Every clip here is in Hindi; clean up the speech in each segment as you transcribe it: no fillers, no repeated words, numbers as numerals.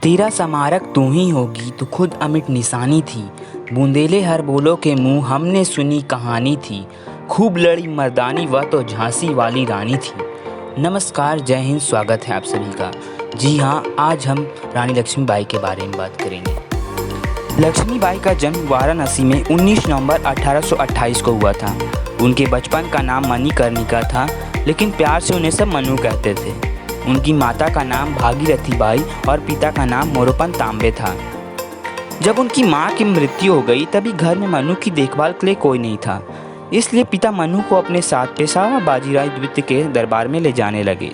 तेरा समारक तू ही होगी, तू खुद अमिट निशानी थी। बूंदेले हर बोलो के मुँह हमने सुनी कहानी थी। खूब लड़ी मर्दानी वह तो झांसी वाली रानी थी। नमस्कार, जय हिंद, स्वागत है आप सभी का। जी हाँ, आज हम रानी लक्ष्मीबाई के बारे में बात करेंगे। लक्ष्मीबाई का जन्म वाराणसी में 19 नवंबर 1828 को हुआ था। उनके बचपन का नाम मणिकर्णिका था, लेकिन प्यार से उन्हें सब मनु कहते थे। उनकी माता का नाम भागीरथी बाई और पिता का नाम मोरोपंत तांबे था। जब उनकी मां की मृत्यु हो गई तभी घर में मनु की देखभाल के लिए कोई नहीं था, इसलिए पिता मनु को अपने साथ पेशवा बाजीराव द्वितीय के दरबार में ले जाने लगे,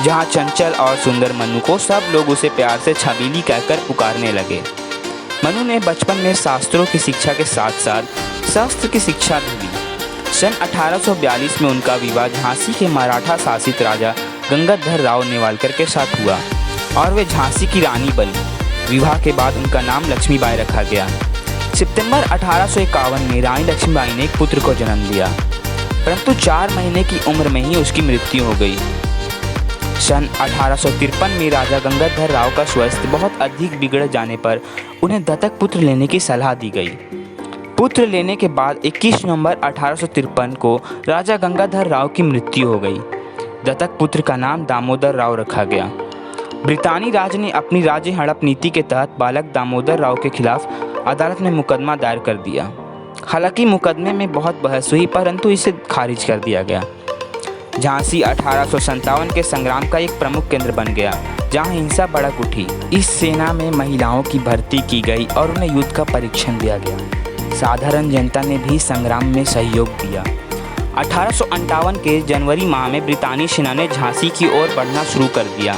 जहां चंचल और सुंदर मनु को सब लोग उसे प्यार से छबीली कहकर पुकारने लगे। मनु ने बचपन में शास्त्रों की शिक्षा के साथ साथ शस्त्र की शिक्षा भी ली। सन 1842 में उनका विवाह झांसी के मराठा शासित राजा गंगाधर राव नेवालकर के साथ हुआ और वे झांसी की रानी बनी। विवाह के बाद उनका नाम लक्ष्मीबाई रखा गया। सितंबर 1851 में रानी लक्ष्मीबाई ने एक पुत्र को जन्म दिया, परंतु 4 महीने की उम्र में ही उसकी मृत्यु हो गई। सन 1853 में राजा गंगाधर राव का स्वास्थ्य बहुत अधिक बिगड़ जाने पर उन्हें दत्तक पुत्र लेने की सलाह दी गई। पुत्र लेने के बाद 21 नवंबर 1853 को राजा गंगाधर राव की मृत्यु हो गई। दत्तक पुत्र का नाम दामोदर राव रखा गया। ब्रितानी राज ने अपनी राज्य हड़प नीति के तहत बालक दामोदर राव के खिलाफ अदालत में मुकदमा दायर कर दिया। हालांकि मुकदमे में बहुत बहस हुई, परंतु इसे खारिज कर दिया गया। झांसी 1857 के संग्राम का एक प्रमुख केंद्र बन गया, जहां हिंसा भड़क उठी। इस सेना में महिलाओं की भर्ती की गई और उन्हें युद्ध का परीक्षण दिया गया। साधारण जनता ने भी संग्राम में सहयोग दिया। 1858 के जनवरी माह में ब्रितानी सेना ने झांसी की ओर बढ़ना शुरू कर दिया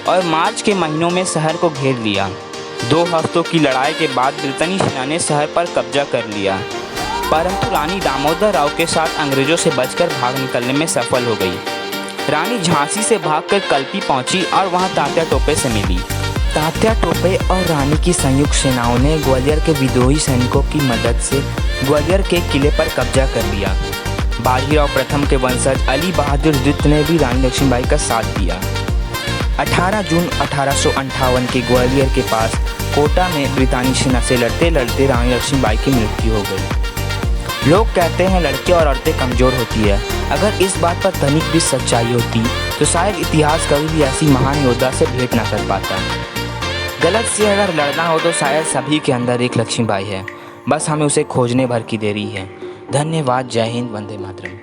और मार्च के महीनों में शहर को घेर लिया। 2 हफ्तों की लड़ाई के बाद ब्रितानी सेना ने शहर पर कब्जा कर लिया, परंतु रानी दामोदर राव के साथ अंग्रेजों से बचकर भाग निकलने में सफल हो गई। रानी झांसी से भागकर कल्पी पहुंची और वहां तात्या टोपे से मिली। तात्या टोपे और रानी की संयुक्त सेनाओं ने ग्वालियर के विद्रोही सैनिकों की मदद से ग्वालियर के किले पर कब्जा कर लिया। बाजीराव प्रथम के वंशज अली बहादुर द्वितीय ने भी रानी लक्ष्मीबाई का साथ दिया। 18 जून 1858 के ग्वालियर के पास कोटा में ब्रितानी सेना से लड़ते लड़ते रानी लक्ष्मीबाई की मृत्यु हो गई। लोग कहते हैं लड़के और औरतें कमज़ोर होती है। अगर इस बात पर तनिक भी सच्चाई होती तो शायद इतिहास कभी भी ऐसी महान योद्धा से भेंट न कर पाता। गलत से अगर लड़ना हो तो शायद सभी के अंदर एक लक्ष्मीबाई है, बस हमें उसे खोजने भर की देरी है। धन्यवाद। जय हिंद, वंदे मातरम।